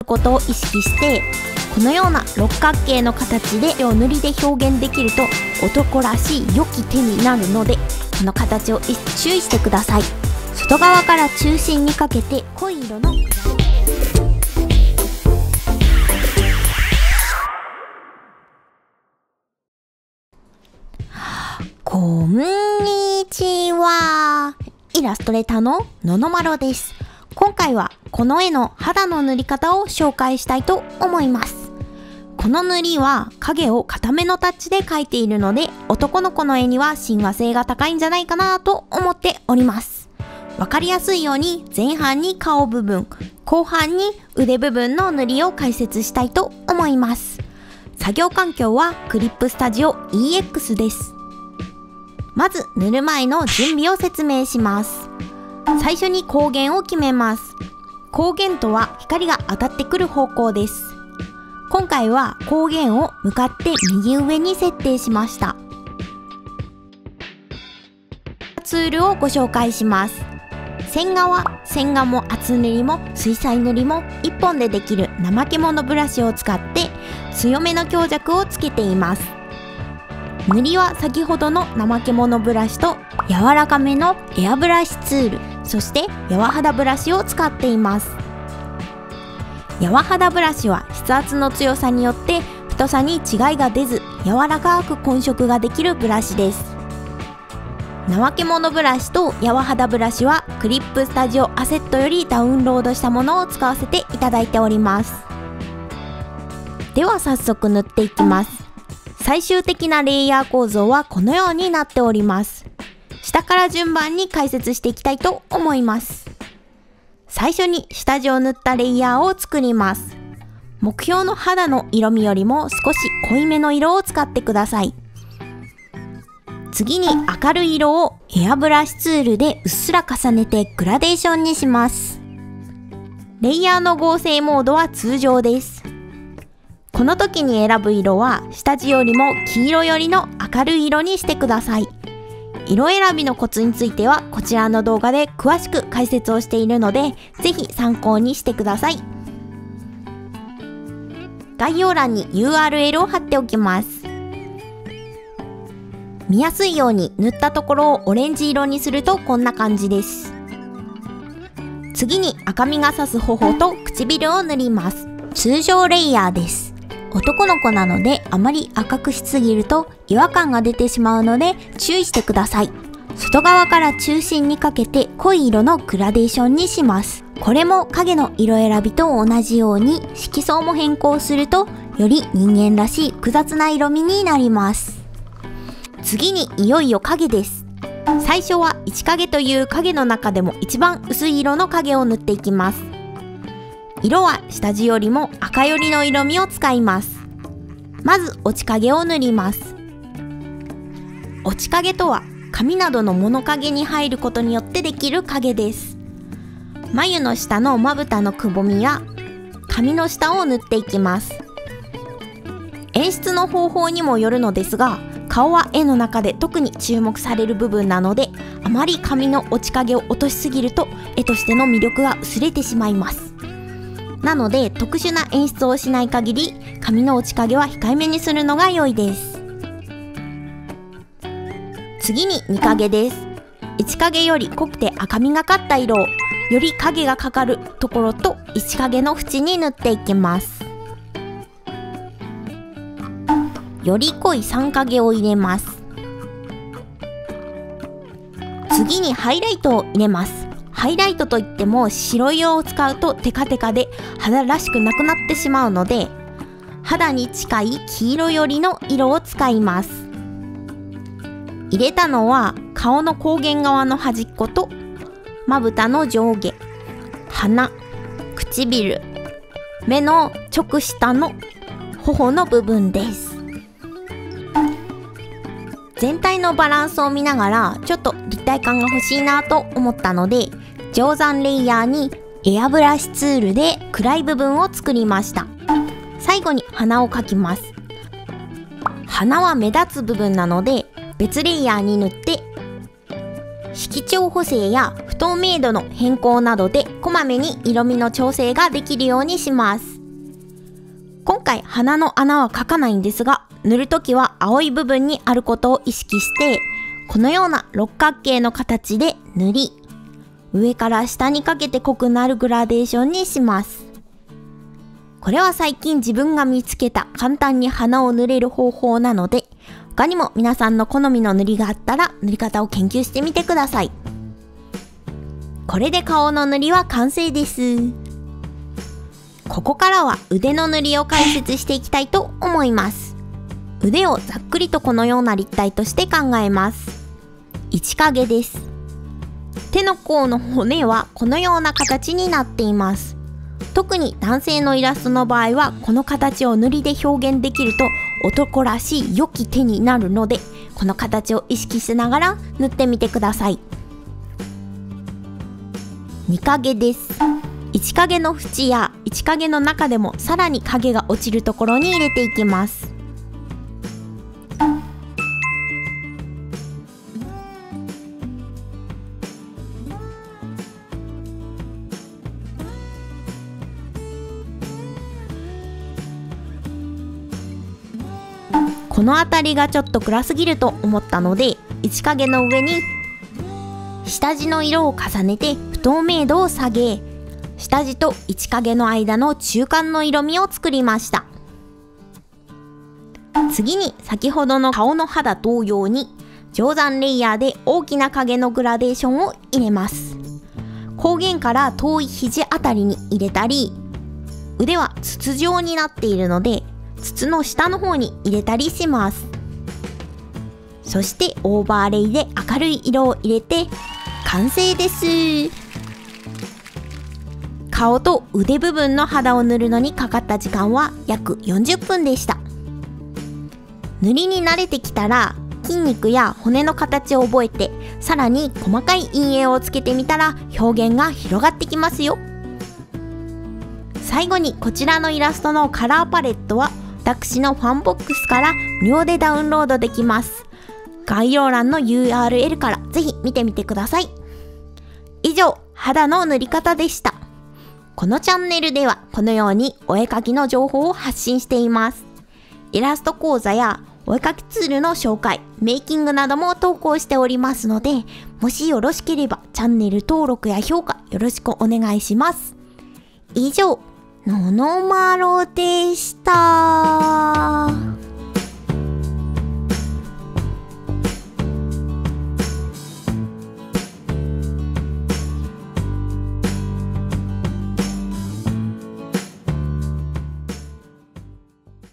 ことを意識して、このような六角形の形で塗りで表現できると男らしい良き手になるので、この形を注意してください。外側から中心にかけて濃い色のこんにちは。イラストレーターのののまろです。今回はこの絵の肌の塗り方を紹介したいと思います。この塗りは影を固めのタッチで描いているので、男の子の絵には親和性が高いんじゃないかなと思っております。わかりやすいように前半に顔部分、後半に腕部分の塗りを解説したいと思います。作業環境はクリップスタジオ EX です。まず塗る前の準備を説明します。最初に光源を決めます。光源とは光が当たってくる方向です。今回は光源を向かって右上に設定しました。ツールをご紹介します。線画も厚塗りも水彩塗りも1本でできる怠け者ブラシを使って強めの強弱をつけています。塗りは先ほどの怠け者ブラシと柔らかめのエアブラシツール、そして柔肌ブラシを使っています。柔肌ブラシは筆圧の強さによって太さに違いが出ず、柔らかく混色ができるブラシです。怠け者ブラシと柔肌ブラシはクリップスタジオアセットよりダウンロードしたものを使わせていただいております。では早速塗っていきます。最終的なレイヤー構造はこのようになっております。下から順番に解説していきたいと思います。最初に下地を塗ったレイヤーを作ります。目標の肌の色味よりも少し濃いめの色を使ってください。次に明るい色をエアブラシツールでうっすら重ねてグラデーションにします。レイヤーの合成モードは通常です。この時に選ぶ色は下地よりも黄色よりの明るい色にしてください。色選びのコツについてはこちらの動画で詳しく解説をしているので、ぜひ参考にしてください。概要欄に URL を貼っておきます。見やすいように塗ったところをオレンジ色にするとこんな感じです。次に赤みが差す頬と唇を塗ります。通常レイヤーです。男の子なのであまり赤くしすぎると違和感が出てしまうので注意してください。外側から中心にかけて濃い色のグラデーションにします。これも影の色選びと同じように色相も変更するとより人間らしい複雑な色味になります。次にいよいよ影です。最初は1影という影の中でも一番薄い色の影を塗っていきます。色は下地よりも赤寄りの色味を使います。まず落ち影を塗ります。落ち影とは髪などの物影に入ることによってできる影です。眉の下のまぶたのくぼみや髪の下を塗っていきます。演出の方法にもよるのですが、顔は絵の中で特に注目される部分なので、あまり髪の落ち影を落としすぎると絵としての魅力が薄れてしまいます。なので特殊な演出をしない限り髪の落ち影は控えめにするのが良いです。次に2影です。1影より濃くて赤みがかった色をより影がかかるところと1影の縁に塗っていきます。より濃い3影を入れます。次にハイライトを入れます。ハイライトといっても白色を使うとテカテカで肌らしくなくなってしまうので、肌に近い黄色寄りの色を使います。入れたのは顔の光源側の端っことまぶたの上下、鼻、唇、目の直下の頬の部分です。全体のバランスを見ながらちょっと立体感が欲しいなと思ったので、定山レイヤーにエアブラシツールで暗い部分を作りました。最後に鼻を描きます。鼻は目立つ部分なので別レイヤーに塗って色調補正や不透明度の変更などでこまめに色味の調整ができるようにします。今回鼻の穴は描かないんですが、塗るときは青い部分にあることを意識して、このような六角形の形で塗り、上から下にかけて濃くなるグラデーションにします。これは最近自分が見つけた簡単に鼻を塗れる方法なので、他にも皆さんの好みの塗りがあったら塗り方を研究してみてください。これで顔の塗りは完成です。ここからは腕の塗りを解説していきたいと思います。腕をざっくりとこのような立体として考えます。一影です。手の甲の骨はこのような形になっています。特に男性のイラストの場合はこの形を塗りで表現できると男らしい良き手になるので、この形を意識しながら塗ってみてください。二影です。一影の縁や一影の中でもさらに影が落ちるところに入れていきます。この辺りがちょっと暗すぎると思ったので、一影の上に下地の色を重ねて不透明度を下げ、下地と一影の間の中間の色味を作りました。次に先ほどの顔の肌同様に定山レイヤーで大きな影のグラデーションを入れます。後弦から遠い肘あたりに入れたり、腕は筒状になっているので筒の下の方に入れたりします。そしてオーバーレイで明るい色を入れて完成です。顔と腕部分の肌を塗るのにかかった時間は約40分でした。塗りに慣れてきたら筋肉や骨の形を覚えて、さらに細かい陰影をつけてみたら表現が広がってきますよ。最後にこちらのイラストのカラーパレットは私のファンボックスから無料でダウンロードできます。概要欄の URL からぜひ見てみてください。以上、肌の塗り方でした。このチャンネルではこのようにお絵描きの情報を発信しています。イラスト講座やお絵描きツールの紹介、メイキングなども投稿しておりますので、もしよろしければチャンネル登録や評価よろしくお願いします。以上、ののまろでした。